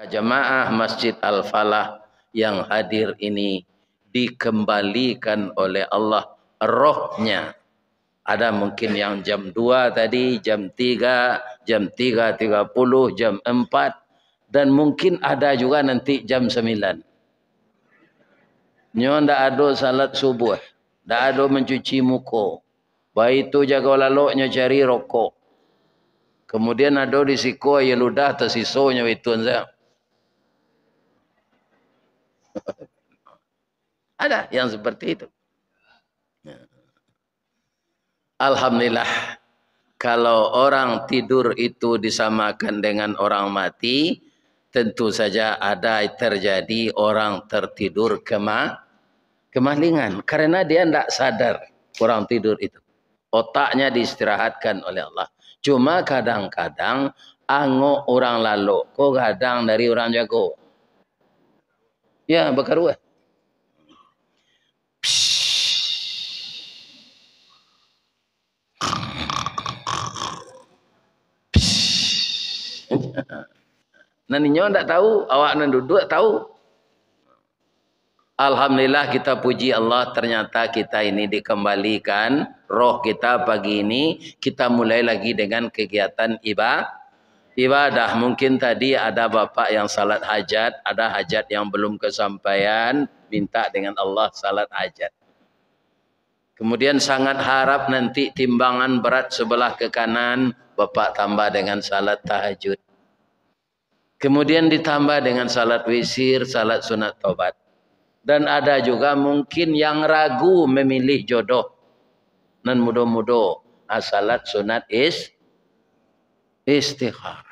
Jamaah Masjid Al-Falah yang hadir ini dikembalikan oleh Allah rohnya. Ada mungkin yang jam 2 tadi, jam 3, jam 3.30, jam 4, dan mungkin ada juga nanti jam 9. Nyo ndak ada salat subuh, ndak ada mencuci muka. Baik itu jaga laloknya cari rokok. Kemudian ada di siku ya ludah tersisonya itu saya. Ada yang seperti itu. Alhamdulillah, kalau orang tidur itu disamakan dengan orang mati, tentu saja ada terjadi orang tertidur kemalingan. Karena dia tidak sadar orang tidur itu. Otaknya diistirahatkan oleh Allah. Cuma kadang-kadang angok orang lalu, kok kadang dari orang jago. Ya, bakaruah. Naninya tak tahu, awak nan duduk tahu. Alhamdulillah kita puji Allah, ternyata kita ini dikembalikan roh kita pagi ini. Kita mulai lagi dengan kegiatan ibadah. Mungkin tadi ada bapak yang salat hajat, ada hajat yang belum kesampaian, minta dengan Allah salat hajat. Kemudian sangat harap nanti timbangan berat sebelah ke kanan, bapak tambah dengan salat tahajud. Kemudian ditambah dengan salat wisir, salat sunat taubat. Dan ada juga mungkin yang ragu memilih jodoh. Dan mudah-mudah salat sunat istikharah.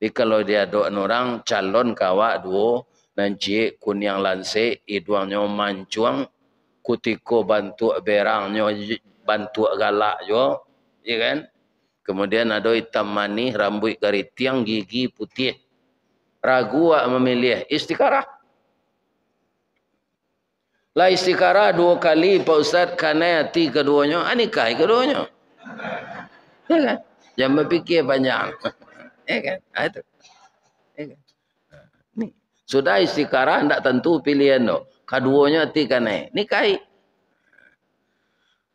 Jadi kalau dia doa orang calon kawak dua, nanti kun yang lanse, iduangnya mancuang, kutiko bantu berangnya, bantu galak jo, ya kan? Kemudian ada hitam manis, rambut garitiang, gigi putih. Ragu memilih istikharah. Lah istikharah 2 kali Pak Ustaz, karena hati keduanya, nikahi keduanya. Ya kan? Jangan berfikir panjang. Ya kan? Itu. Ya kan? Nih. Sudah istikharah tidak tentu pilihan no. Keduanya hati karena nikahi.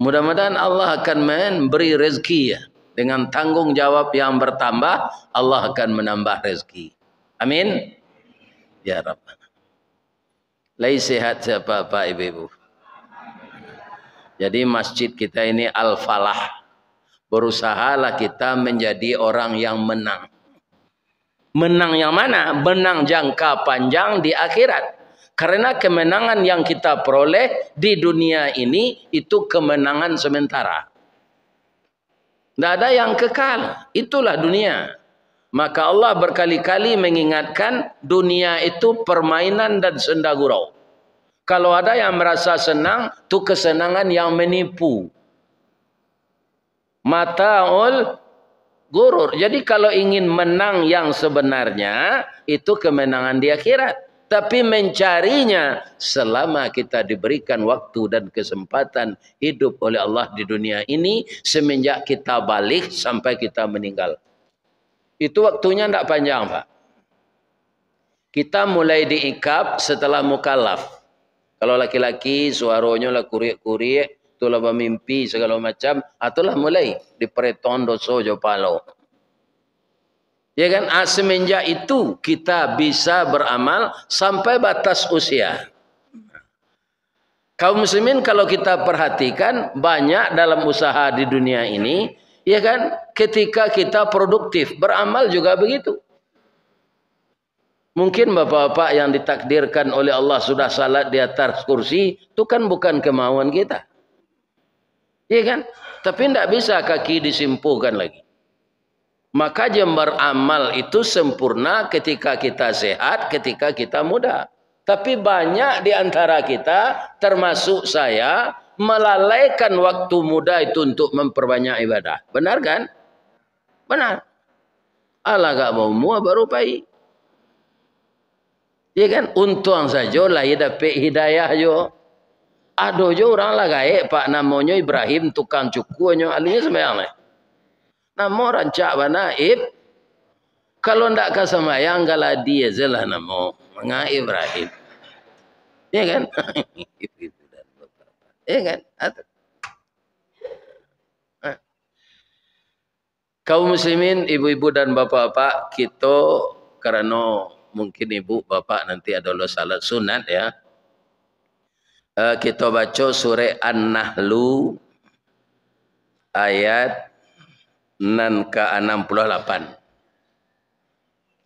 Mudah-mudahan Allah akan memberi rezeki ya. Dengan tanggung jawab yang bertambah, Allah akan menambah rezeki. Amin. Ya Rabbana. Lai sehat siapa Pak Ibu-ibu. Jadi masjid kita ini Al-Falah. Berusahalah kita menjadi orang yang menang. Menang yang mana? Menang jangka panjang di akhirat. Karena kemenangan yang kita peroleh di dunia ini itu kemenangan sementara. Tidak ada yang kekal. Itulah dunia. Maka Allah berkali-kali mengingatkan dunia itu permainan dan senda gurau. Kalau ada yang merasa senang, itu kesenangan yang menipu. Mata'ul gurur. Jadi kalau ingin menang yang sebenarnya, itu kemenangan di akhirat. Tapi mencarinya selama kita diberikan waktu dan kesempatan hidup oleh Allah di dunia ini, semenjak kita balik sampai kita meninggal. Itu waktunya tidak panjang, Pak. Kita mulai diikab setelah mukallaf. Kalau laki-laki suaranya lah kurik-kurik, itulah bermimpi segala macam, itulah mulai dipereton dosa jo palo. Ya kan? Semenjak itu kita bisa beramal sampai batas usia. Kaum muslimin kalau kita perhatikan banyak dalam usaha di dunia ini, ya kan? Ketika kita produktif, beramal juga begitu. Mungkin bapak-bapak yang ditakdirkan oleh Allah sudah salat di atas kursi, itu kan bukan kemauan kita. Ya kan? Tapi tidak bisa kaki disimpuhkan lagi. Maka jam beramal itu sempurna ketika kita sehat, ketika kita muda. Tapi banyak di antara kita, termasuk saya, melalaikan waktu muda itu untuk memperbanyak ibadah. Benar kan? Benar. Allah gak mau mua baru pai. Ya kan? Untung saja lah ya dapat hidayah jo. Ada jo orang lah gaek pak namanya Ibrahim tukang cukunya alinya sembahyang. Nama rancak bana Kalau ndak ka semayang galah dia jelah namo Menga Ibrahim. Ya kan? Ibu dan bapak. Ya kan? Kaum muslimin, ibu-ibu dan bapak-bapak, kita karena mungkin ibu bapak nanti adalah salat sunat ya. Kita baca surah An-Nahlu ayat 6 ke 68.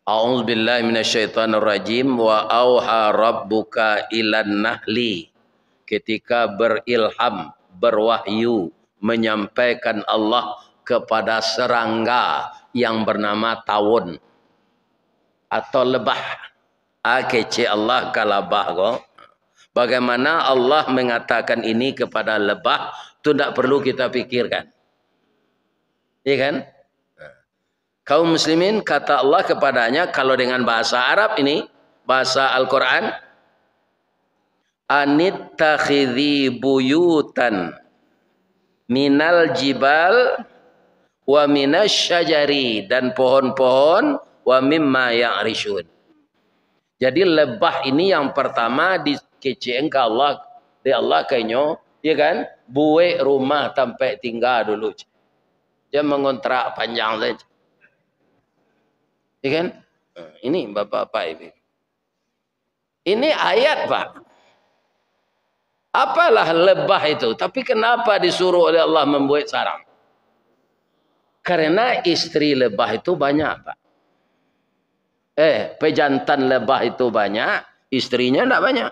A'udzubillahi minasyaitonirrajim wa auha rabbuka ilan nahli. Ketika berilham, berwahyu, menyampaikan Allah kepada serangga yang bernama tawon atau lebah. Kece Allah ke lebah ko. Bagaimana Allah mengatakan ini kepada lebah, itu tidak perlu kita pikirkan. Iya kan? Kaum muslimin, kata Allah kepadanya, kalau dengan bahasa Arab ini, bahasa Al-Quran, anittakhidhi buyutan minal jibal wa minasyajari, dan pohon-pohon wa mimma ya'rishun. Jadi lebah ini yang pertama dikeceeng ke Allah, di Allah kayaknya, ya kan? Buat rumah sampai tinggal dulu. Dia mengontrak panjang saja. Ya kan? Ini bapak-bapak ini. Ini ayat, Pak. Apalah lebah itu? Tapi kenapa disuruh oleh Allah membuat sarang? Karena istri lebah itu banyak, Pak. Pejantan lebah itu banyak, istrinya tidak banyak.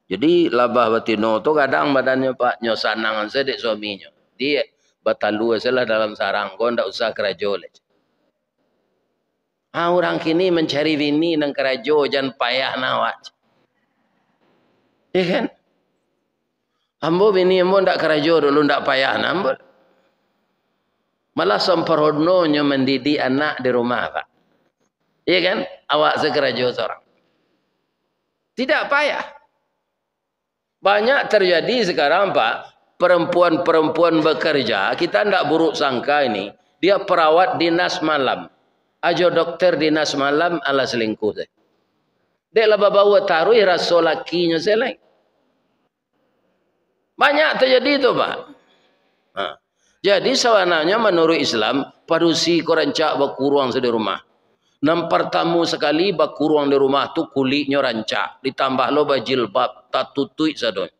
Jadi lebah betina itu kadang badannya Pak nyosanangan sedek suaminya. Dia batalu salah dalam sarang, kau tidak usah kerajo. Orang kini mencari bini nang kerajo jangan payah nawat. Ya kan? Ambo bini ambo ndak kerajo dulu ndak payah nambol. Malah semperodnonya mendidik anak di rumah, Pak. Iya kan? Awak sekerajo seorang. Tidak payah. Banyak terjadi sekarang, Pak. Perempuan-perempuan bekerja, kita tidak buruk sangka ini. Dia perawat dinas malam. Ajo dokter dinas malam ala selingkuh. Dek lah bawa taruh rasa lakinya seleng. Banyak terjadi itu, Pak. Jadi sebenarnya menurut Islam, padusi korancak bakuruang di rumah. Nam pertama sekali bakuruang di rumah tu kulitnya rancak. Ditambah lo bajilbab, tak tutui sadon.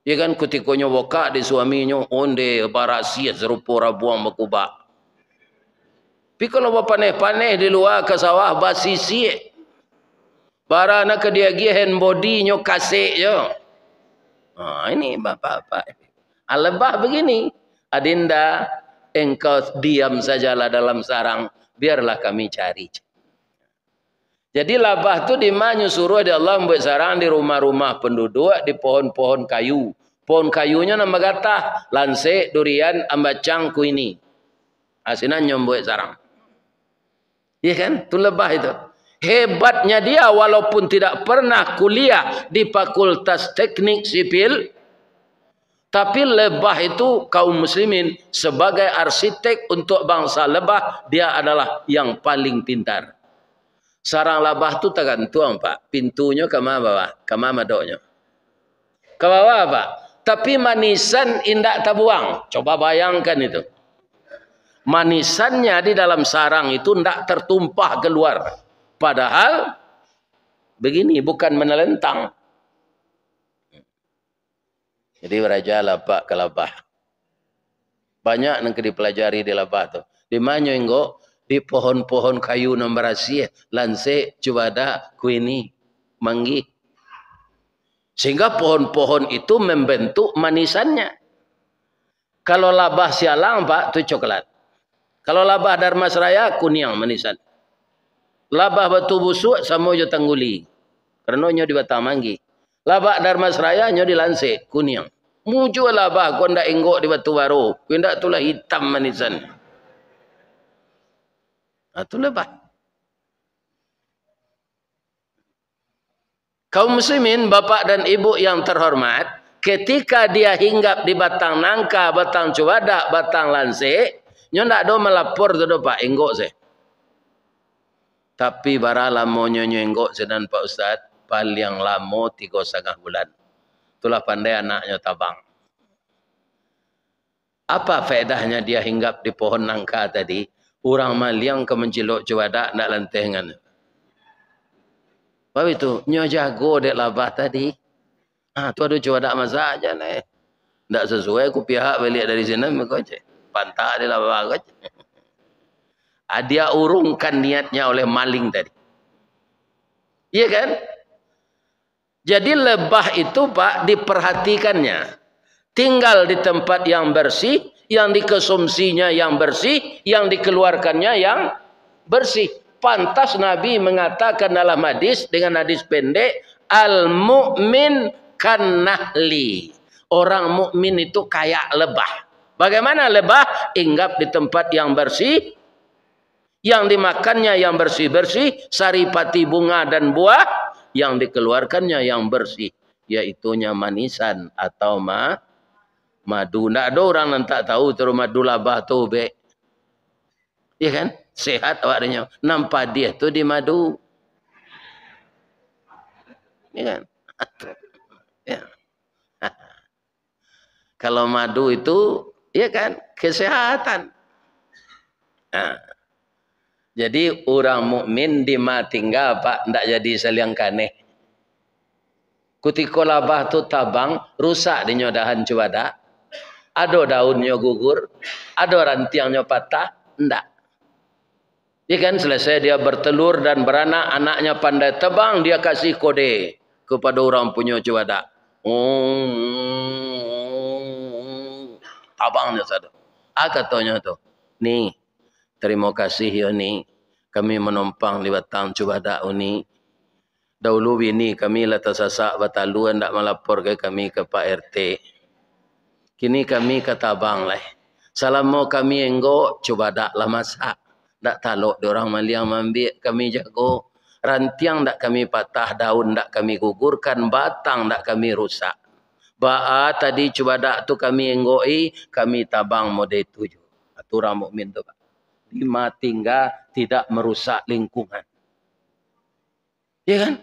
Ya kan ketikonya boka di suaminya, onde barasia serupa rabuang bakubak. Tapi kalau paneh-paneh di luar ke sawah basi siye. Barana ke dia hand body-nya kasih yo. Ini bapak-bapak. Lebah begini. Adinda, engkau diam sajalah dalam sarang. Biarlah kami cari. Jadi lebah tu di mana suruh di Allah membuat sarang di rumah-rumah penduduk, di pohon-pohon kayu. Pohon kayunya nama gatah. Lansek, durian, ambacang, kuini. Asinan membuat sarang. Iya kan? Itu lebah itu. Hebatnya dia walaupun tidak pernah kuliah di Fakultas Teknik Sipil, tapi lebah itu kaum muslimin sebagai arsitek untuk bangsa lebah, dia adalah yang paling pintar. Sarang lebah itu tergantung, Pak. Pintunya ke mana bawah? Ke mana madoknya? Ke bawah, Pak. Tapi manisan indak tabuang. Coba bayangkan itu. Manisannya di dalam sarang itu tidak tertumpah keluar. Padahal begini, bukan menelentang. Jadi raja lebah ke lebah. Banyak yang dipelajari di lebah tu. Di mana enggak? Di pohon-pohon kayu nomor asia. Lansek, cubada, kuini, manggi. Sehingga pohon-pohon itu membentuk manisannya. Kalau lebah sialang, Pak, itu coklat. Kalau lebah Darmasraya, kuning manisan. Lebah Batu Busuk, sama je Tangguli. Kerana nyo di Batang Manggi. Lebah Darmasraya, nyo di Lansek, kuning. Muncul lebah, kau ndak enggok di Batu Baru. Kau ndak itulah hitam manisan. Itu lebah. Kaum muslimin, bapak dan ibu yang terhormat, ketika dia hinggap di batang nangka, batang cubadak, batang lansek, Nyo ndak do melapor tu do Pak, enggok saya. Tapi bara lamo nyo enggok sedan Pak Ustaz, paling lamo 3,5 bulan. Itulah pandai anaknya tabang. Apa faedahnya dia hinggap di pohon nangka tadi? Orang maliang ke mencilok cuadak nak lantengan. Sebab itu, nyo jago dek labah tadi. Tu ada cuadak masa aja lah. Tak sesuai, aku pihak balik dari sini, mereka cek. Pantak dia labah kau cek. Dia urungkan niatnya oleh maling tadi. Iya kan? Jadi lebah itu Pak diperhatikannya. Tinggal di tempat yang bersih, yang dikonsumsinya yang bersih, yang dikeluarkannya yang bersih. Pantas Nabi mengatakan dalam hadis dengan hadis pendek, al-mu'min kan-nahli. Orang mukmin itu kayak lebah. Bagaimana lebah? Hinggap di tempat yang bersih, yang dimakannya yang bersih-bersih, saripati bunga dan buah, yang dikeluarkannya yang bersih, yaitunya manisan atau madu. Tidak ada orang yang tak tahu terus madu labah tu be. Ya kan? Sehat awaknya. Nampak dia tu di madu. Ya kan? Ya. Kalau madu itu, ya kan? Kesehatan. Nah. Jadi orang mukmin di matingga Pak ndak jadi saliang kaneh. Kutiko labah tu tabang rusak di nyodahan cuadak. Ada daunnya gugur, ada rantiangnya patah, ndak. Ya kan selesai dia bertelur dan beranak, anaknya pandai tebang, dia kasih kode kepada orang punya cuadak. Tabangnya satu. Katanya tu, nih. Terima kasih ya ni. Kami menumpang di batang cuadak ini. Dahulu ini kami letak sasak batalu hendak melapor ke kami ke Pak RT. Kini kami kata bang lah. Selama kami enggak cuadak lah masak. Tak taluk diorang maliang ambil kami jago. Rantiang tak kami patah, daun tak kami gugurkan, batang tak kami rusak. Ba'a tadi cuadak tu kami enggoi, kami tabang mode tujuh. Aturan mukmin tu Pak. Di matingga tidak merusak lingkungan. Ya kan?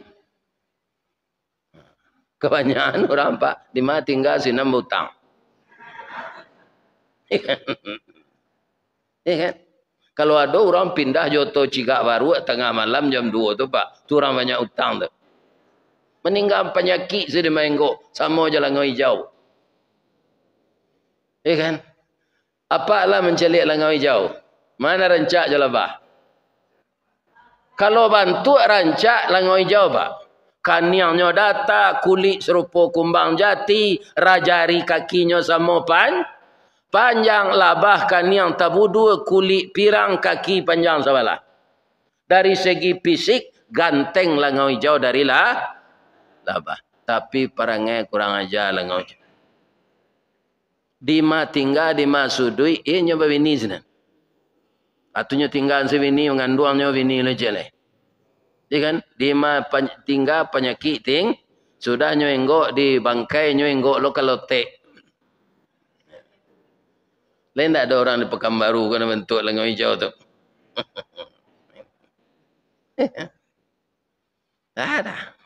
Kebanyakan orang Pak di matingga sinam hutang. Ya kan? Ya kan? Kalau ada orang pindah Joto Cigak Baru tengah malam jam 2 tu Pak, tu orang banyak hutang tu. Meninggal penyakit sedih menggok sama jalan hijau. Ya kan? Apalah mencelik langau hijau? Mana rancak je lebah? Kalau bantu rancak langau hijau Pak. Kaniangnya data, kulit serupa kumbang jati, rajari kakinya sama panjang, labah kaniang tabudu, kulit pirang, kaki panjang sabalah. Dari segi fisik, ganteng langau hijau dari labah. Tapi perangai kurang ajar langau hijau. Di ma tinggal, di ma sudui, nyoba bini senan. Atunya tinggal sebini mengandungnya bini lecele. Ya kan? Di tinggal penyakit sudah nyoenggok di bangkai nyoenggok lokalote. Lain tak ada orang di Pekanbaru kena bentuk langau hijau tu. Tak ada.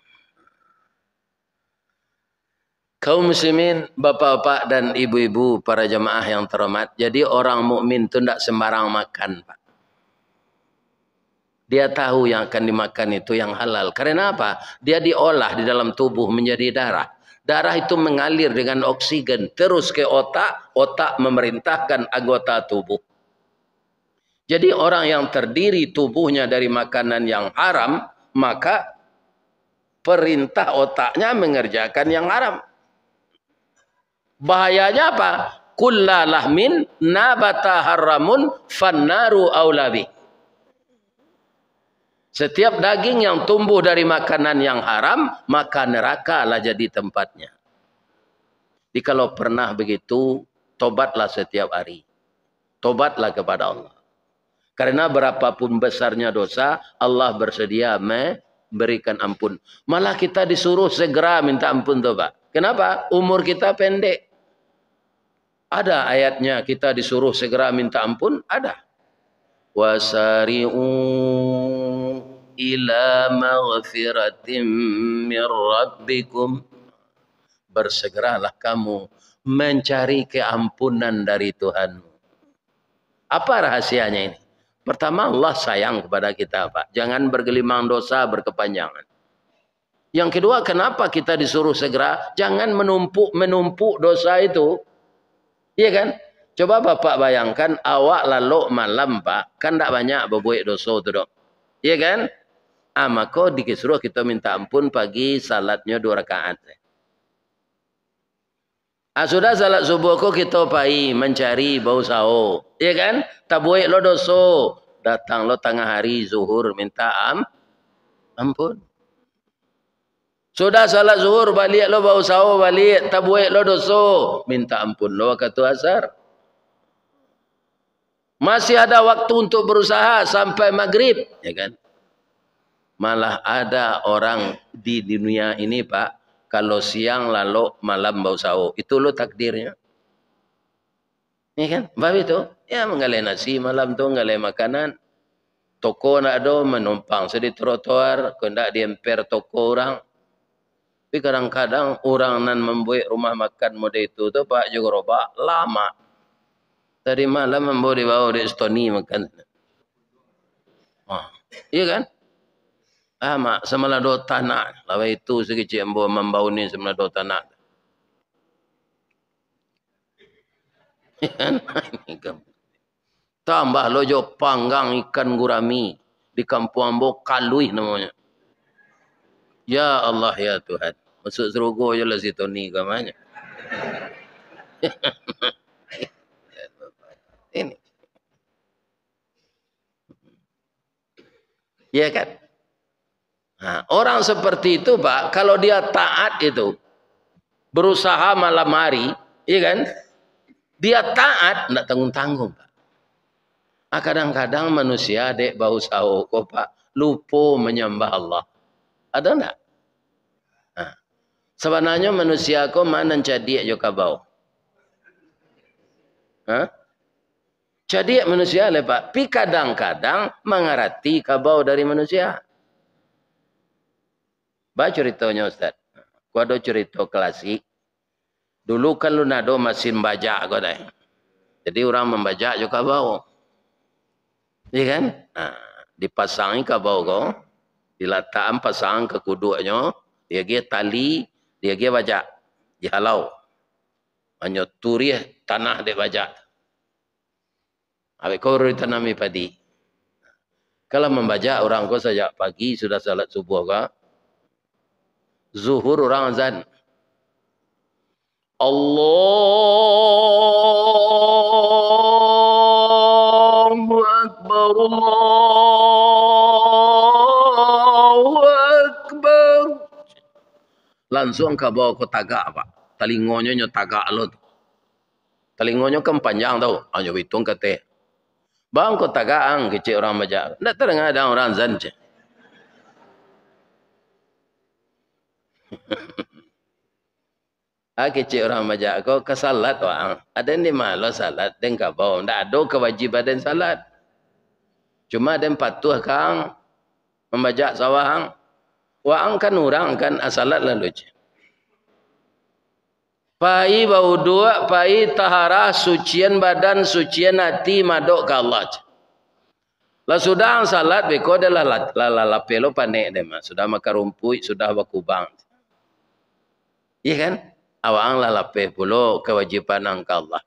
Kaum muslimin, bapak-bapak dan ibu-ibu, para jemaah yang terhormat. Jadi orang mukmin itu tidak sembarang makan, Pak. Dia tahu yang akan dimakan itu yang halal. Karena apa? Dia diolah di dalam tubuh menjadi darah. Darah itu mengalir dengan oksigen terus ke otak. Otak memerintahkan anggota tubuh. Jadi orang yang terdiri tubuhnya dari makanan yang haram, maka perintah otaknya mengerjakan yang haram. Bahayanya apa? Kullalahmin nabata haramun fannaru aulabi. Setiap daging yang tumbuh dari makanan yang haram, maka neraka lah jadi tempatnya. Jadi kalau pernah begitu, tobatlah setiap hari. Tobatlah kepada Allah. Karena berapapun besarnya dosa, Allah bersedia memberikan ampun. Malah kita disuruh segera minta ampun tuh Pak. Kenapa? Umur kita pendek. Ada ayatnya kita disuruh segera minta ampun, ada. Wasari'u ila maghfiratin min rabbikum. Bersegeralah kamu mencari keampunan dari Tuhan. Apa rahasianya ini? Pertama, Allah sayang kepada kita, Pak. Jangan bergelimang dosa berkepanjangan. Yang kedua, kenapa kita disuruh segera? Jangan menumpuk dosa itu. Iya kan? Coba Bapak bayangkan awak lalu malam, Pak. Kan tak banyak berbuat dosa itu, dok. Iya kan? Maka disuruh kita minta ampun pagi salatnya 2 rakaat. Sudah salat subuh ko kita pai mencari bau sahur. Iya kan? Tak buat lo dosa. Datang lo tengah hari zuhur minta ampun. Sudah salat zuhur balik lo bau sahur balik. Tak buat lo dosa. Minta ampun lo waktu asar. Masih ada waktu untuk berusaha sampai maghrib. Ya kan? Malah ada orang di dunia ini, Pak. Kalau siang lalu malam bau sahur. Itu lo takdirnya. Ya kan? Bapak itu. Ya menggalai nasi malam tu. Menggalai makanan. Toko nak ada menumpang sedih trotoar. Kendak diemper toko orang. Tapi kadang-kadang orang nan membuat rumah makan model itu tu Pak juga robak lama. Tadi malam membawa dibawa di Estoni makan. Iya kan? Mak semalah 2 tanah. Lawa itu sekecil membawa ni semalah 2 tanah. Tambah lojo panggang ikan gurami di kampung Ambo Kalui namanya. Ya Allah ya Tuhan. Masuk serogo je lah situ ni kamanya. Ini. Ya kan? Orang seperti itu Pak, kalau dia taat itu, berusaha malam hari, iya kan? Dia taat, tidak tanggung-tanggung Pak. Kadang-kadang manusia dek bau sahur kok Pak, lupa menyembah Allah. Ada enggak? Sebenarnya manusia kok mana jadi juga bau. Jadi manusia le Pak, tapi kadang-kadang mengerti kabau dari manusia. Baca ceritanya Ustaz. Gua ada cerita klasik. Dulu kan lu nado mesin bajak kau dah. Jadi orang membajak juga bau. Iya kan? Dipasangi kabau kau. Diletakkan pasang ke kuduknya. Dia ge tali. Dia ge bajak. Dihalau. Hanya turih tanah dek bajak. Habis kau ditanami padi. Kalau membajak orang kau sejak pagi sudah salat subuh kau. Zuhur orang azan. Allahu Akbar. Allahu Akbar. Langsung ke bawah ke tagak Pak. Telingonya tagak lo. Telingonya kan panjang tau. Hanya hitung kata. Bang ke tagak ang kecil orang baca. Tak terdengar ada orang azan je. Kecil orang baca kau ke salat wang. Ada ni malah salat dan kabau. Tak ada kewajiban dan salat. Cuma ada patuh kang membaca sawang. Wang kan orang kan salat lalu je. Pai bau dua, pai tahara sucian badan, sucian hati madok ke Allah je. Lah sudah salat beko adalah lapelo panek deh sudah makan rumput, sudah bakubang. Iya kan? Awang lah lapeh pula kewajiban angka Allah.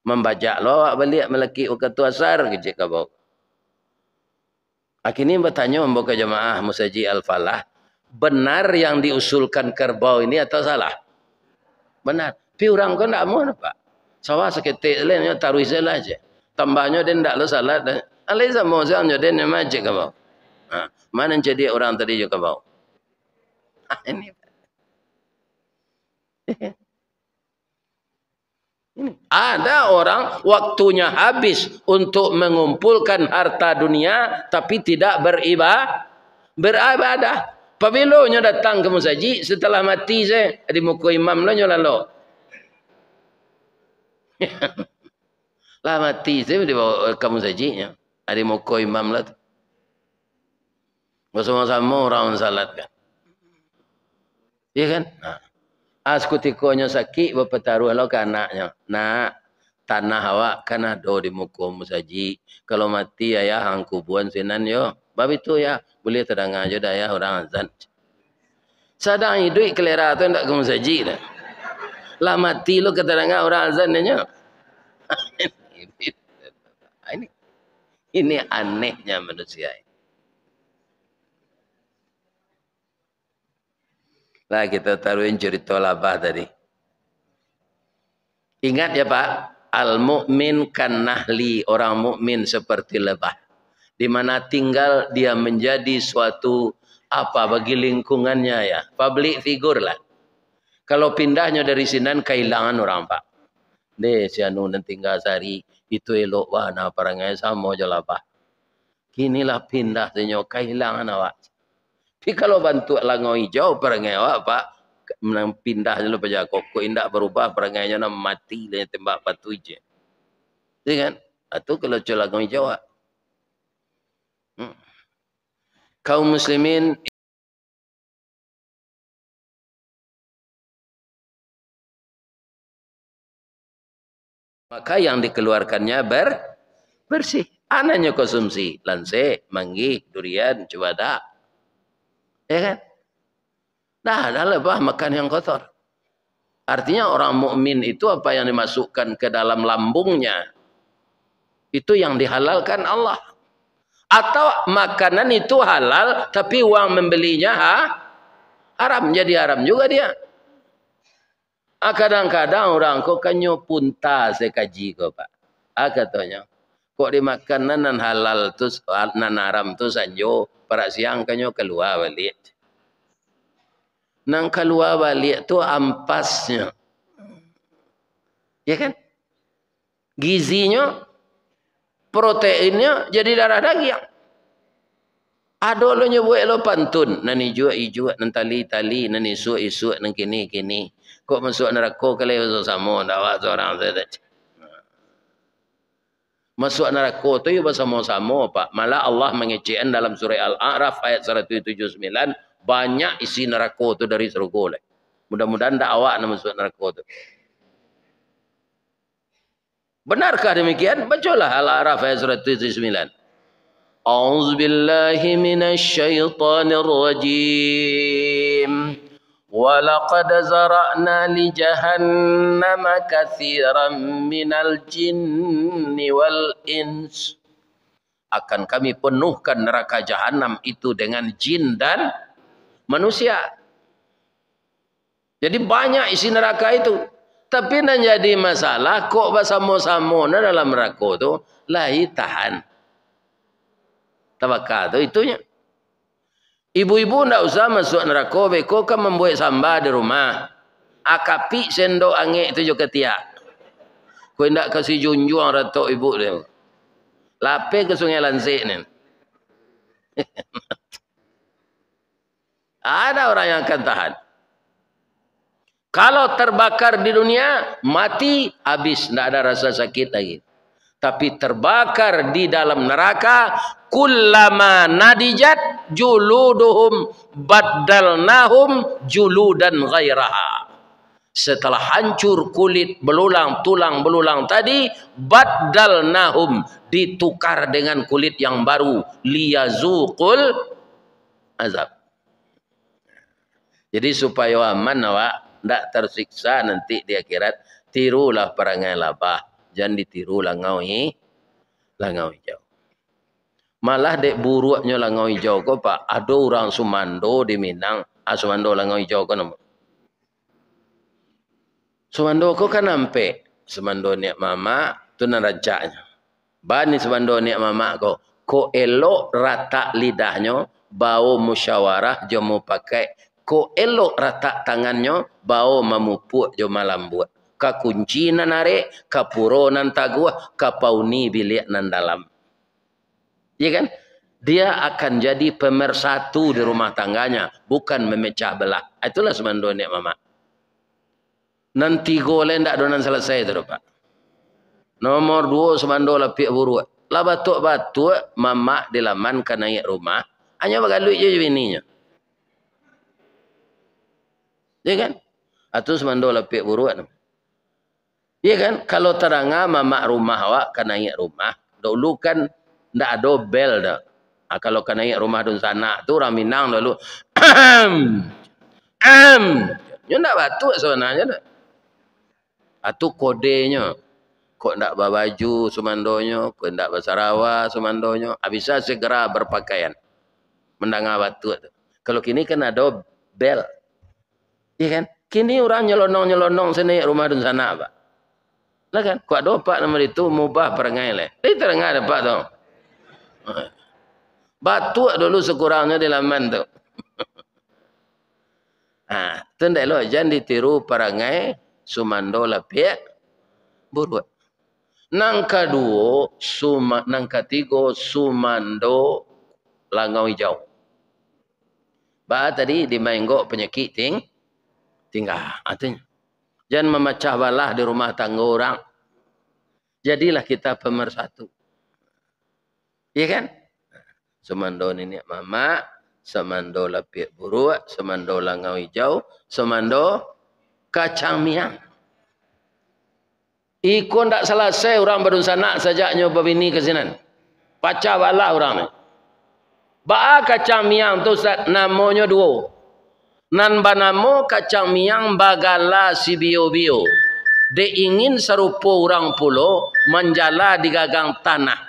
Membaca lo awak balik melaki waktu asar kecik kabau. Akhirnya bertanya membuka jemaah Musaji Al-Falah. Benar yang diusulkan kerbau ini atau salah? Benar. Tapi orang kan tak mau Pak. Sawah seketik lainnya taruh salah aja. Tambahnya dia tak lo salat. Alai sama orang dia ni majik kabau. Mana jadi orang tadi juga kabau. Ini ada orang waktunya habis untuk mengumpulkan harta dunia tapi tidak beribadah. Pabilonya datang ke musaji setelah mati saya di muka imam lo nyolalo. Lah mati saya dibawa kamu sajinya. Ada moko imam lah tu. Bersama-sama orang salat kan. Ya kan? Nah. Kutikonya sakit berpetaruh lo ke anaknya. Nak, tanah awak kan ada di muka musaji. Kalau mati ayah hang kubuan sinan yo. Bab itu ya boleh terang aja dah ya orang azan. Sadang hidup kelera tu ndak ke musaji dah. Lah mati lo keterangan orang azan nya. Ini anehnya manusia. Lah kita taruhin cerita labah tadi. Ingat ya Pak, al-mu'min kan nahli, orang mukmin seperti lebah. Di mana tinggal dia menjadi suatu apa bagi lingkungannya ya, public figure lah. Kalau pindahnya dari sinan kehilangan orang Pak. Deh si anu dan tinggal sehari itu elok wah nah perangai sama je lah Pak. Kinilah pindah senyo kehilangan awak. Tapi kalau bantu langau hijau perangai awak Pak, menang pindah dulu pada kok indak berubah perangainya nak mati dan tembak batu je. Iya kan? Atau kalau langau hijau Pak. Kaum muslimin maka yang dikeluarkannya bersih. Anaknya konsumsi lanse, manggi, durian, cubada. Ya kan? Dah lebah makan yang kotor. Artinya orang mukmin itu apa yang dimasukkan ke dalam lambungnya itu yang dihalalkan Allah. Atau makanan itu halal tapi uang membelinya haram, jadi haram juga dia. Kadang-kadang orang kok kanyo punta sekaji ko Pak. Katanya kok di makanan nan halal tu nan haram tu sanjo para siang kanyo keluar balik. Nang keluar balik tu ampasnya. Ya kan? Gizinya, proteinnya jadi darah daging. Ada lo nyebut lo pantun, nani jua nan tali, nani isu nan kini. Kok masuk neraka kalau sama dakwah seorang saja. Masuk neraka tu ya bersama-sama Pak. Malah Allah mengecekan dalam surah Al-A'raf ayat 179 banyak isi neraka tu dari surga. Mudah-mudahan tak awak nak masuk neraka tu. Benarkah demikian? Bacalah Al-A'raf ayat 179. A'udzu billahi minasy syaithanir rajim. Wa laqad zara'na li jahannama katsiran minal jinni wal ins. Akan kami penuhkan neraka jahanam itu dengan jin dan manusia. Jadi banyak isi neraka itu. Tapi yang jadi masalah kok bersama-sama dalam neraka itu lahi tahan. Tabakah itu itunya. Ibu-ibu tidak usah masuk neraka, beko kan membuat sambal di rumah. Akapi sendok angin itu juga tiak. Kau tidak kasih junjung ratok ibu dia. Lapis ke sungai Lansik ni. Ada orang yang akan tahan. Kalau terbakar di dunia, mati, habis. Tidak ada rasa sakit lagi. Tapi terbakar di dalam neraka, kullama nadijat juluduhum baddalnahum juludan ghairaha. Setelah hancur kulit belulang, tulang belulang tadi, baddalnahum, ditukar dengan kulit yang baru, liyazuqul azab. Jadi supaya aman awak, tidak tersiksa nanti di akhirat, tirulah perangai labah. Jangan ditiru langau hijau. Malah dek buruknya langau hijau ko Pak. Ada orang Sumando di Minang. Sumando langau hijau ko nama. Sumando ko kan nampe. Sumando niak mama tu nerajaknya. Bani Sumando niak mama ko. Ko elok rata lidahnya. Bau musyawarah jomo pakai. Ko elok rata tangannya. Bau memupuk jomo lambut. Ka kunci nan narik, ka puro nan taguah, ka pauni bilik nan dalam. Ya kan? Dia akan jadi pemersatu di rumah tangganya, bukan memecah belah. Itulah semando niat mama. Nanti golek ndak donan selesai tu Pak. Nomor 2 semando lapik buruk. Lah batuk-batuk mamak di laman kan naik rumah. Hanya bagaluit je bininya. Ya kan? Atau semando lapik buruk. Ya kan? Kalau terangah mamak rumah awak kan naik rumah. Dulu kan ndak ada bel dah. Kalau kan naik rumah dun sana tu orang Minang dulu. Nyo ndak batuk sebenarnya dah. Atau kodenya. Kok ndak berbaju sumandonyo, kok ndak bersarawa sumandonyo. Bisa segera berpakaian. Mendengar batuk tu. Kalau kini kan ada bel. Ya kan? Kini orang nyelonong-nyelonong sini rumah dun sana apa? Lah kan? Kok ada pak nama itu mubah perangai leh. Ini terengah ada pak tu. Batuk dulu sekurangnya di laman tu. Tu ndak lo jangan ditiru perangai sumando lapik buruk. Nang kedua, nang ketiga sumando langau hijau. Bah tadi dimainggok penyakit tinggal. Artinya jangan memecah belah di rumah tangga orang. Jadilah kita pemersatu. Iya kan? Semando nenek mama, semando lapik buruk, semando langau hijau, semando kacang miang. Iko ndak selesai orang badun sanak saja nyoba bini ke sinan. Pacah balah orang ni. Ba kacang miang tu namanya dua. Nan banamo kacang miang bagala si bio-bio. De ingin serupa orang pulo menjala di gagang tanah.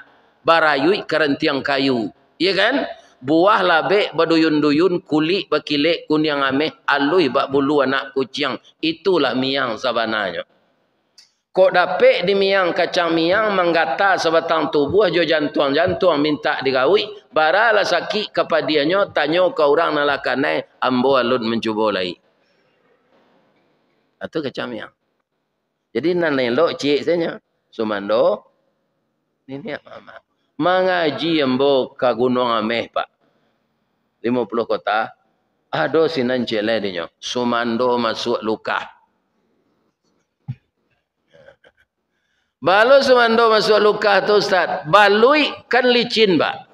Barayui kerentiang kayu. Iya kan? Buah labek baduyun-duyun kulit bakilek kunyang ameh alui bak bulu anak kucing. Itulah miang sabananya. Kok dapet di miang kacang miang menggata sebatang tubuh jo jantung minta digawi baralah sakit kepadiannya tanyo ke orang nalakanai ambo alun mencuba lai. Atau kacang miang. Jadi nan elok cik saja sumando ini mama mengaji ambo ke gunung ameh pak 50 kota ado sinan cele dinyo sumando masuk luka. Balu semando masuk luka tu Ustaz. Balui kan licin ba.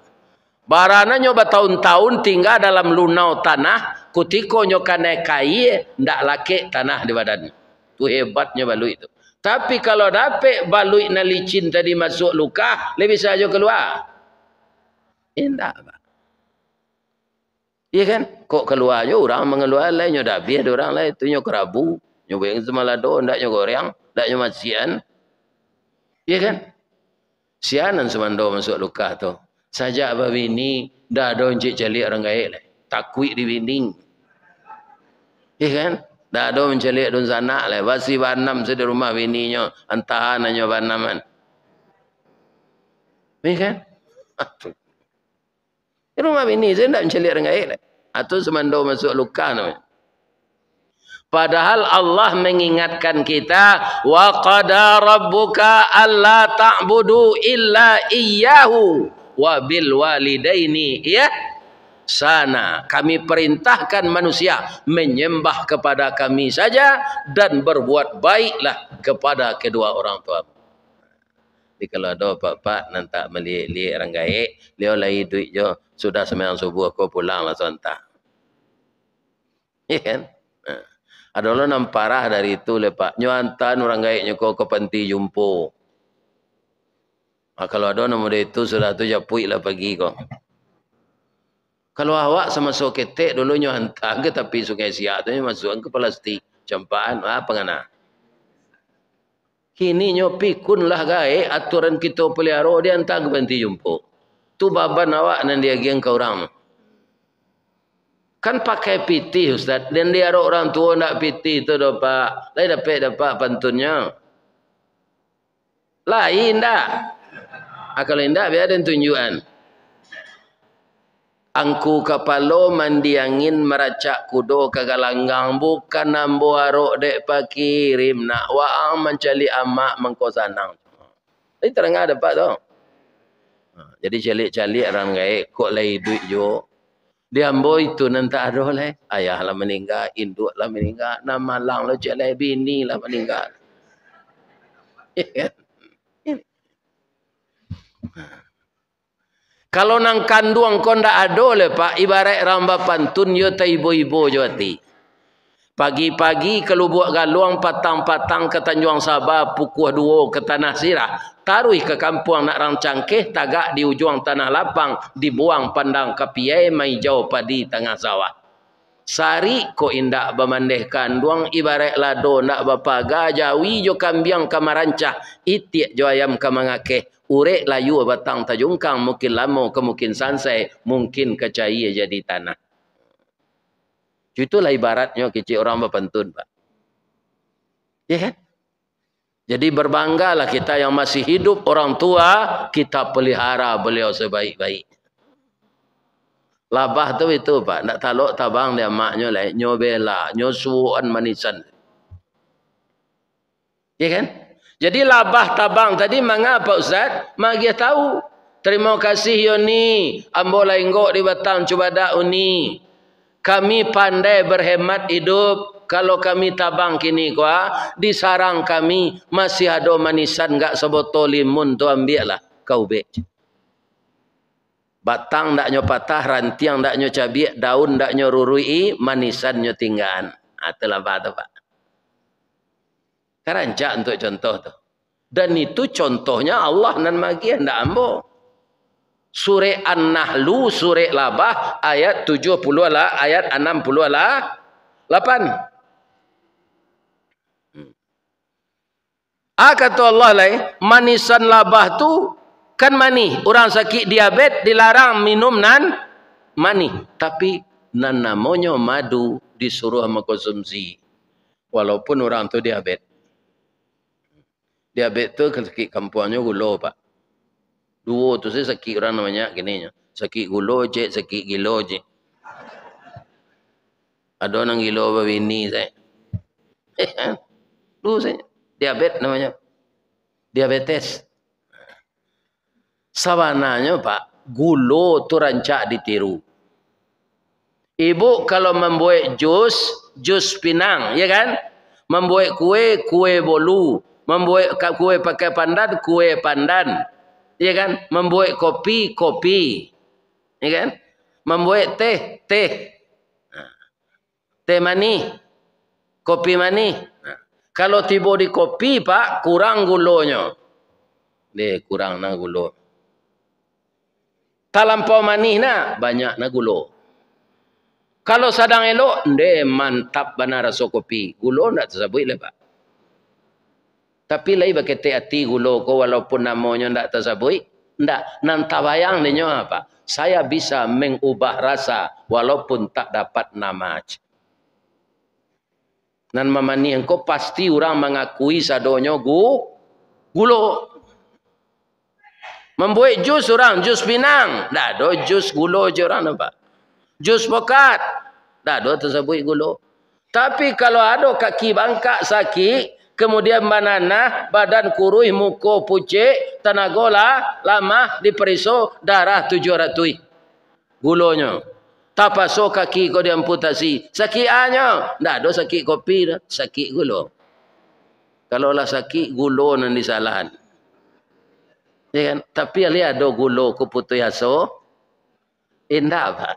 Barana nyoba tahun-tahun tinggal dalam lunau tanah. Kutiko nyokane kai ndak laki tanah di badan. Tu hebatnya balui itu. Tapi kalau dapet balui na licin tadi masuk luka, lebih saja keluar. Indah ba. Iya kan? Kok keluar je orang mengeluar lain nyoda biar orang lain tu nyok kerabu, nyoba yang semalado ndak nyok goreng, ndak nyok masian. Ya kan? Sianan semando masuk luka tu. Sajak babini dah ada encik calik orang gaik lah. Takui di binding. Ya kan? Dah ada mencalik dun sana lah. Basi banam di rumah bininya. Antahan hanya banaman. Ya kan? Di rumah bini saya tak mencalik orang gaik lah. Atau semando masuk luka namanya. Padahal Allah mengingatkan kita wa qada rabbuka alla ta'budu illa iyyahu wa bil walidaini ya sana kami perintahkan manusia menyembah kepada kami saja dan berbuat baiklah kepada kedua orang tua. Jadi kalau ada pak-pak nanti melihat orang gaik, dia lagi duit je sudah sembahyang subuh kau pulang lah sontak. Ya kan? Ada orang yang parah dari itu lepak. Nyuantan orang gaiknya kau ke panti jumpo. Kalau ada nama dia itu sudah tu japui lah pagi kau. Kalau awak sama soketek dulu nyuantan ke tapi sungai siak tu masuk ke plastik. Campaan apa ngana? Kini nyopi kun lah gaik aturan kita pelihara dia hantar ke panti jumpo. Tu baban awak nan dia geng ke orang. Kan pakai piti Ustaz. Dan dia ada orang tua nak piti tu dapat. Lain dapat pantunnya. Lain dah. Kalau indah biar ada tunjukan. Angku kapalo mandi angin meracak kudo kagalanggang. Bukan nambu arok dek pakirim. Nak waang mencali amak mengkosanang. Ini terengah dapat tu. Jadi calik-calik orang gaik. Kok lagi duit jo. Dia ambo itu nanti ada lah. Ayah lah meninggal, induk lah meninggal, nama lang lah celai bini lah meninggal. Ini Kalau nang kanduang kau ndak ada le pak, ibarat ramba pantun yo ta ibo-ibo jawati. Pagi-pagi ke Lubuk Galuang, patang-patang ke Tanjung Sabah, pukul 2 ke Tanah Sirah. Taruh ke kampung nak Rangcangkeh, tagak di ujung Tanah Lapang, dibuang pandang kapiai, mai jauh padi tengah sawah. Sari ko indak bamandeh kanduang, ibarat lado nak bapaga, jawi jo kambiang kamarancah, itik jo ayam kamangakeh. Urek layu batang tajungkang, mungkin lama ke mungkin sansai, mungkin kecai jadi tanah. Itulah ibaratnya kecil orang berpantun, Pak. Ya kan? Jadi berbanggalah kita yang masih hidup, orang tua kita pelihara beliau sebaik-baik. Labah tu itu, Pak, nak taluk tabang dia maknya lah, nyobela, nyosuan manisan. Ya kan? Jadi labah tabang tadi mengapa Ustaz? Magi tahu. Terima kasih Yoni, ambo lainggok di batang cubada uni. Kami pandai berhemat hidup. Kalau kami tabang kini kuah, di sarang kami masih ada manisan enggak sebotol limun tu ambil lah kau be. Batang ndak nyo patah, rantiang ndak nyo cabiak, daun ndak nyo rurui, manisan nyo tinggalan. Itulah apa Pak. Kerancak untuk contoh tu. Dan itu contohnya Allah nan magi ndak ambo. Surah An-Nahlu, surah Labah, ayat 70 lah, ayat 60 lah, 8. Kata Allah lain, manisan labah tu kan mani. Orang sakit diabetes dilarang minum nan mani. Tapi nan namanya madu disuruh mengkonsumsi. Walaupun orang tu diabetes. Diabetes tu sakit kampungnya gula, Pak. Dua tu saya sakit orang namanya gini. Sakit gula je, sakit gila je. Ada orang gila berbini saya. Dulu saya diabetes namanya. Diabetes. Sabananya Pak, gula tu rancak ditiru. Ibu kalau membuat jus pinang, ya kan? Membuat kue bolu. Membuat kue pakai pandan, kue pandan. Ya kan? Membuat kopi. Ya kan? Membuat teh. Teh mani. Kopi mani. Kalau tiba di kopi, Pak, kurang gulanya. Kurang na gula. Talampau manis na, banyak na gula. Kalau sadang elok, mantap benar rasa kopi. Gula tak tersebut lah, Pak. Tapi lagi pakai teh hati gula ko walaupun namanya tak tersebut. Tak. Nanti bayang dia apa? Saya bisa mengubah rasa walaupun tak dapat nama. Dan mamani engkau pasti orang mengakui sadonyo gula. Membuat jus orang, jus pinang. Tak ada jus gula je orang nampak. Jus pokat. Tak ada tersebut gula. Tapi kalau ada kaki bangkak sakit, kemudian banana, badan kurus, muka pucet, tenaga lama, diperiksa, darah 700. Gulanya. Tapaso kaki kau diamputasi. Sakit hanya. Tak ada sakit kopi dah. Sakit gula. Kalau lah sakit, gula nan disalahan. Ya kan? Tapi lihat ada gula ku putih aso. Indah Pak.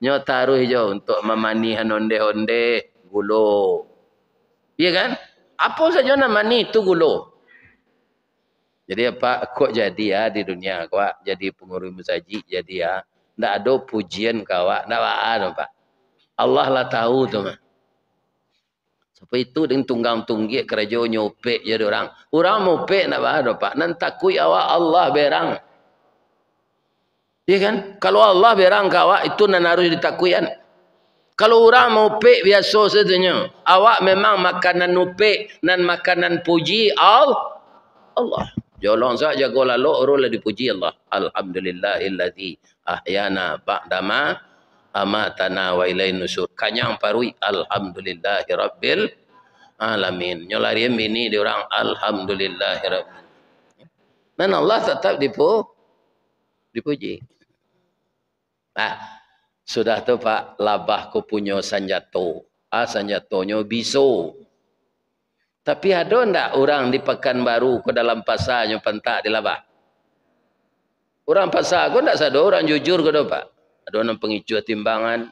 Nyo taruh je untuk memani honde-honde gula. Ya kan? Apa saja nak mani itu gula. Jadi apa kok jadi di dunia kau jadi pengurus masjid jadi ndak ada pujian kau ndak ada Pak. Allah lah tahu tu mah. Sebab itu dengan tunggang-tunggik kerja nyopek jadi orang. Orang mopek nak ada Pak. Nan takui awak Allah berang. Ya kan? Kalau Allah berang kawak itu nan harus ditakuian. Kalau orang mopek biasa saja. Awak memang makanan nopek nan makanan puji Allah. Jolong saja jaga lalu orang dipuji Allah. Alhamdulillahilladzi ahyana ba'dama amatana wa ilain nusur. Kanyang parui alhamdulillahirabbil alamin. Nyolari ini dia orang alhamdulillahirabbil. Dan Allah tetap dipuji. Sudah tu Pak, labah ku punya sanjato. Sanjatonya biso. Tapi ada ndak orang di Pekanbaru ke dalam pasarnya pentak di labah? Orang pasar aku tak sado orang jujur ke Pak. Ada orang pengicu timbangan,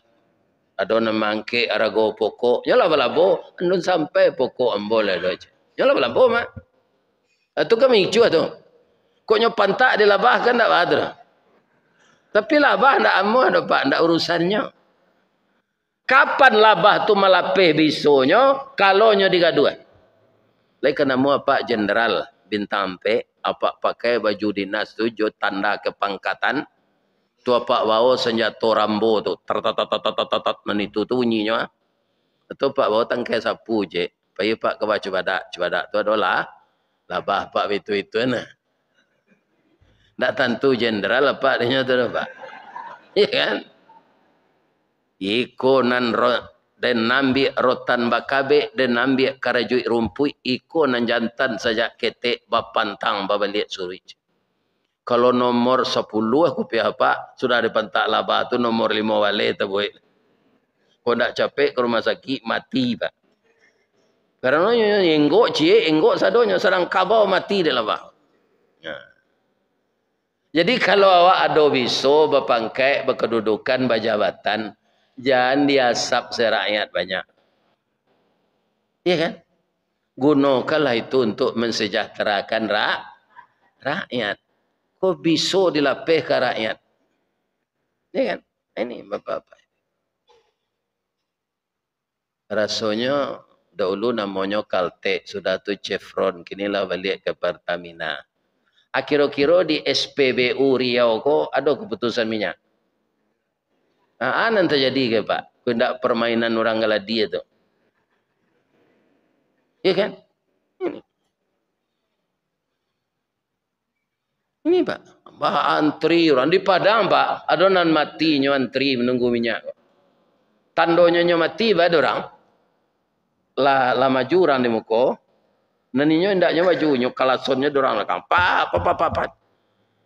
ada orang mangke arago pokok. Yalah balabo, andun sampai pokok ambole doje. Yalah balabo mak. Itu kan mengicu tu. Koknya pantak di labah kan tak ada. Tapi labah ndak amu ada Pak, ndak urusannya. Kapan labah tu malapeh bisonya, kalonyo digaduan. Lai kena mu Pak Jenderal bintang P, apa pakai baju dinas tu jo tanda kepangkatan. Tu apa bawa senjata rambo tu tat menitu tu bunyinya. Tu Pak bawa tangkai sapu je. Payu Pak ke baca badak tu adalah labah Pak itu nah. Ndak tentu jenderal apa dia tu Pak. Iya kan? Iko nan dan nambi rotan bakabe dan nambi karajui rumpui iko nan jantan saja ketek bapantang babaliat surij. Kalau nomor 10 aku pihak Pak sudah ada pentak labah tu nomor 5 wale tu boy. Kau nak capek ke rumah sakit mati Pak. Karena enggok sadonya serang kabau mati dia labah. Ya. Jadi kalau awak ada biso berpangkat berkedudukan berjabatan, jangan diasap serakyat banyak. Iya kan? Gunakanlah itu untuk mensejahterakan rakyat. Kok biso dilapih ke rakyat? Iya kan? Ini bapak-bapak. Rasanya dahulu namanya Caltek, sudah tu Chevron, kinilah balik ke Pertamina. Kira-kira di SPBU Riau ko ada keputusan minyak. Anan terjadi ke Pak? Tidak permainan orang galadi itu. Iya kan? Ini Pak. Bah antri orang di Padang Pak. Ada nan mati nyo antri menunggu minyak. Tandonya nyo mati ba ada orang. La maju orang di muko. Naninyo indaknya maju nyo kalasonnya dorang lakang. Pak.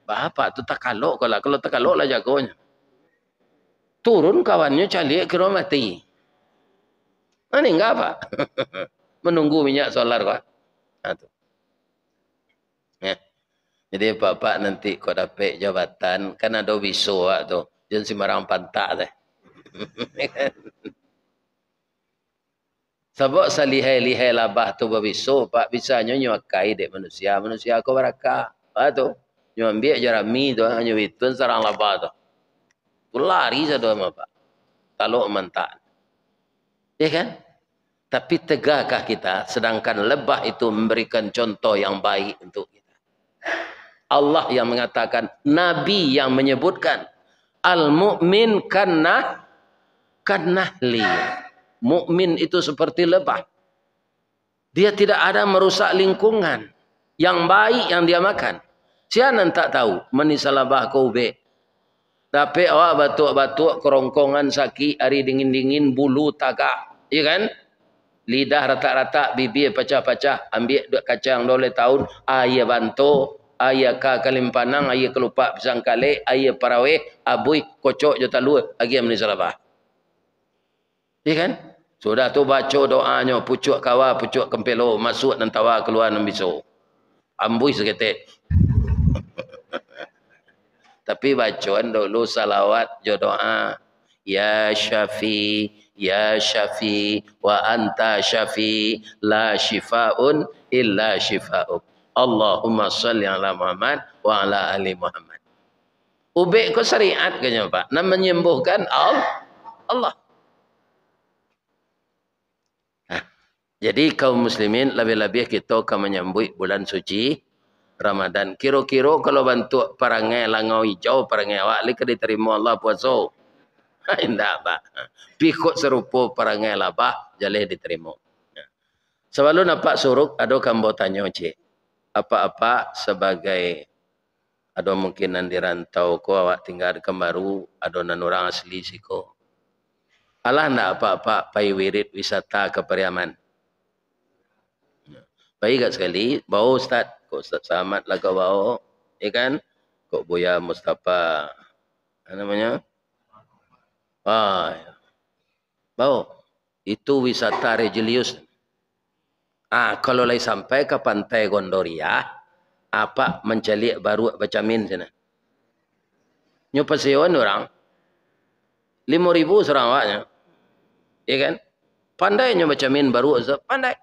Bapak tu tak kalok kalau tak kalok lah jagonya. Turun kawannya calik kira mati. Ini enggak Pak. Menunggu minyak solar Pak. Nah, tu. Ya. Jadi bapak nanti kau dapat jabatan kan ada biso tu. Jangan sembarang pantak deh. Sebab salihai-lihai labah tu berbiso, Pak bisanya nyuakai dek manusia. Manusia kau barakah. Tu. Nyuambil jerami tu, nyuitun sarang labah tu. Tu lari satu sama Pak. Kalau mantak. Ya kan? Tapi tegakah kita sedangkan lebah itu memberikan contoh yang baik untuk kita. Allah yang mengatakan, Nabi yang menyebutkan al-mu'min kannahli. Mukmin itu seperti lebah. Dia tidak ada merusak lingkungan. Yang baik yang dia makan. Siapa tak tahu menisa lebah kau be. Tapi awak batuk-batuk kerongkongan sakit hari dingin-dingin bulu tagak. Ya kan? Lidah rata-rata, bibir pecah-pecah, ambil duk kacang 2 tahun, ayah bantu, ayah ka kalimpanang, ayah kelupak pisang kale, ayah paraweh, abui, kocok jota luar, lagi yang menisah. Ya kan? Sudah tu baca doanya, pucuk kawa, pucuk kempelo, masuk dan tawa keluar dan bisu. Ambui seketik. Tapi bacaan dulu salawat, doa, ya Syafi, ya Syafi, wa anta Syafi, la shifaun illa shifa'uk. Allahumma salli ala Muhammad wa ala ali Muhammad. Ubek ko syariat kanya Pak, nak menyembuhkan Allah. Jadi kaum muslimin lebih-lebih kita akan menyambut bulan suci Ramadan. Kira-kira kalau bantu perangai langau hijau, perangai awak li diterima Allah puasa. Indah Pak. Pikut serupa perangai labah, jaleh diterima. Sebelum nampak suruk, ada kambo tanya cik. Apa-apa sebagai ada mungkinan dirantau ko awak tinggal kembaru, ada nan orang asli siko. Alah ndak apa-apa pai wirid wisata ke Pariaman. Baik sekali, bau Ustaz. Kok Ustaz Samad lah kau bau. Ya kan? Kok Buya Mustafa. Apa namanya? Bau. Itu wisata religius. Kalau lagi sampai ke pantai Gondoria, apa mencalik baru bacamin sana. Nyo pensiun orang 5.000 seorang awaknya. Ya kan? Pandai nyo baca min baru Ustaz, pandai.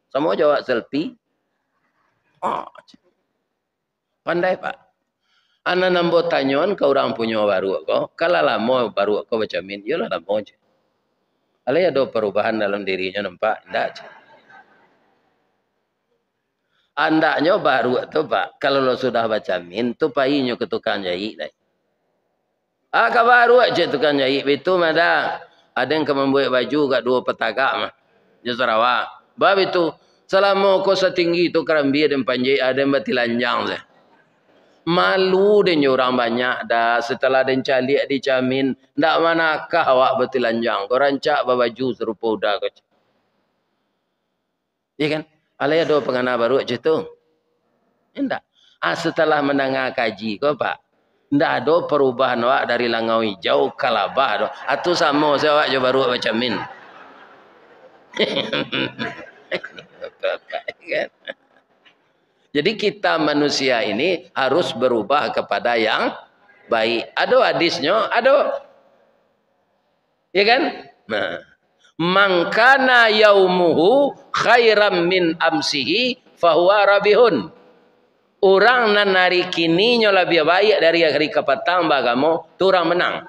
Sama jawab selfie. Pandai Pak. Ana nambo tanyon ke orang punya baru ko, kalau lama baru ko baca min, yolah lama aja. Alai ada perubahan dalam dirinya nampak, enggak. Andaknya baru tu Pak, kalau lo sudah baca min, tu painyo ke tukang jahit dah. Baru aja tukang jahit itu ada yang membuat baju kat 2 petaka mah. Di Sarawak. Bab itu selama kau setinggi itu kerambi dan panjai ada yang batilanjang saya. Malu dan orang banyak dah setelah den calik dicamin ndak manakah awak batilanjang. Kau rancak baju serupa udah kau. Iya kan? Alai ada pengana baru aja tu. Enggak. Setelah mendengar kaji kau Pak. Ndak ada perubahan awak dari langau hijau ke labah. Atau sama saya awak je baru macam min. Jadi kita manusia ini harus berubah kepada yang baik. Ada hadisnya, ada. Ya kan? Nah. Mangkana yaumuhu khairam min amsihi fahuwa rabihun. Orang nan hari kini nyo lebih baik dari hari kepatang bagamo, tu orang menang.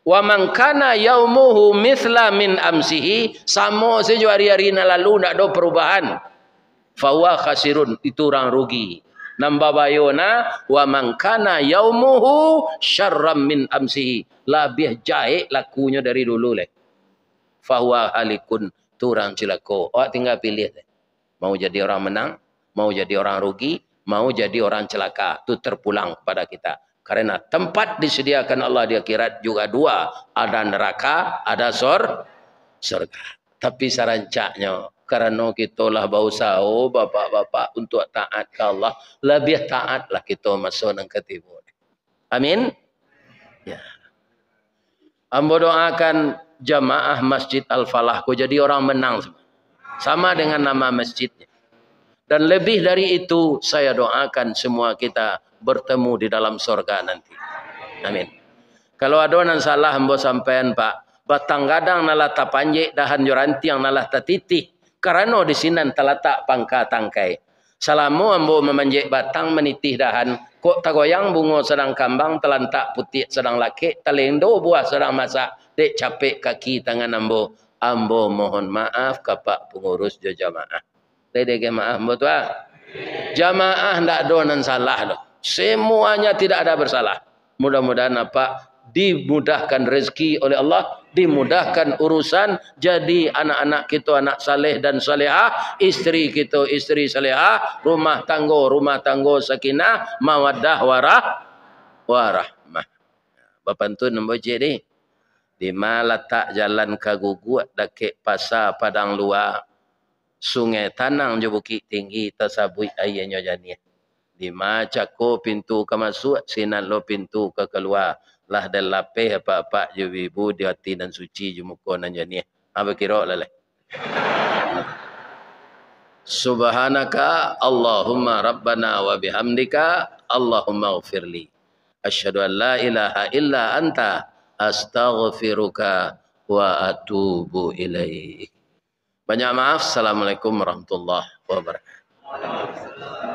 Wa man kana yaumuhu mithla min amsihi, sama saja hari-hari na lalu ndak ada perubahan. Fa huwa khasirun, itu orang rugi. Nambah bayona wa man kana yaumuhu syarram min amsihi, lebih jahat lakunya dari dulu leh. Fa huwa halikun, tu orang celaka. Awak tinggal pilih. Mau jadi orang menang, mau jadi orang rugi, mau jadi orang celaka, itu terpulang kepada kita. Karena tempat disediakan Allah di akhirat juga 2, ada neraka, ada surga. Tapi sarancaknya, karena kita lah berusaha, bapak-bapak untuk taat ke Allah, lebih taatlah kita masuk nang ketibu. Amin. Ya. Ambo doakan jamaah Masjid Al-Falah ku jadi orang menang sama dengan nama masjidnya. Dan lebih dari itu saya doakan semua kita bertemu di dalam surga nanti. Amin. Kalau ada yang salah ambo sampean Pak, batang gadang nalah tapanjek dahan joranti yang nalah tatitih. Karena di sini terletak pangka tangkai. Salamu ambo memanjek batang menitih dahan. Kok tagoyang bungo sedang kambang telantak putih sedang laki. Telendo buah sedang masak. Dek capek kaki tangan ambo. Ambo mohon maaf ke Pak pengurus jamaah. Dedek maaf betul. Jamaah ndak ada nan salah doh. Semuanya tidak ada bersalah. Mudah-mudahan apa dimudahkan rezeki oleh Allah, dimudahkan urusan, jadi anak-anak kita anak saleh dan salehah, istri kita istri salehah, rumah tangga sakinah, mawaddah warahmah. Bapak tu nombor ni. Di mana letak jalan kaguguat dekat pasar Padang Luar. Sungai Tanang je Bukit Tinggi tersabui ayahnya janiah. Di macako pintu ke masuk, sinan lo pintu ke keluar. Lah dan lapeh apa-apa je ibu di hati dan suci je muka nan janiah. Apa kira lalai? Subhanaka Allahumma Rabbana wa bihamdika Allahumma ghafirli. Asyhadu an la ilaha illa anta astaghfiruka wa atubu ilaik. Banyak maaf. Assalamualaikum warahmatullahi wabarakatuh.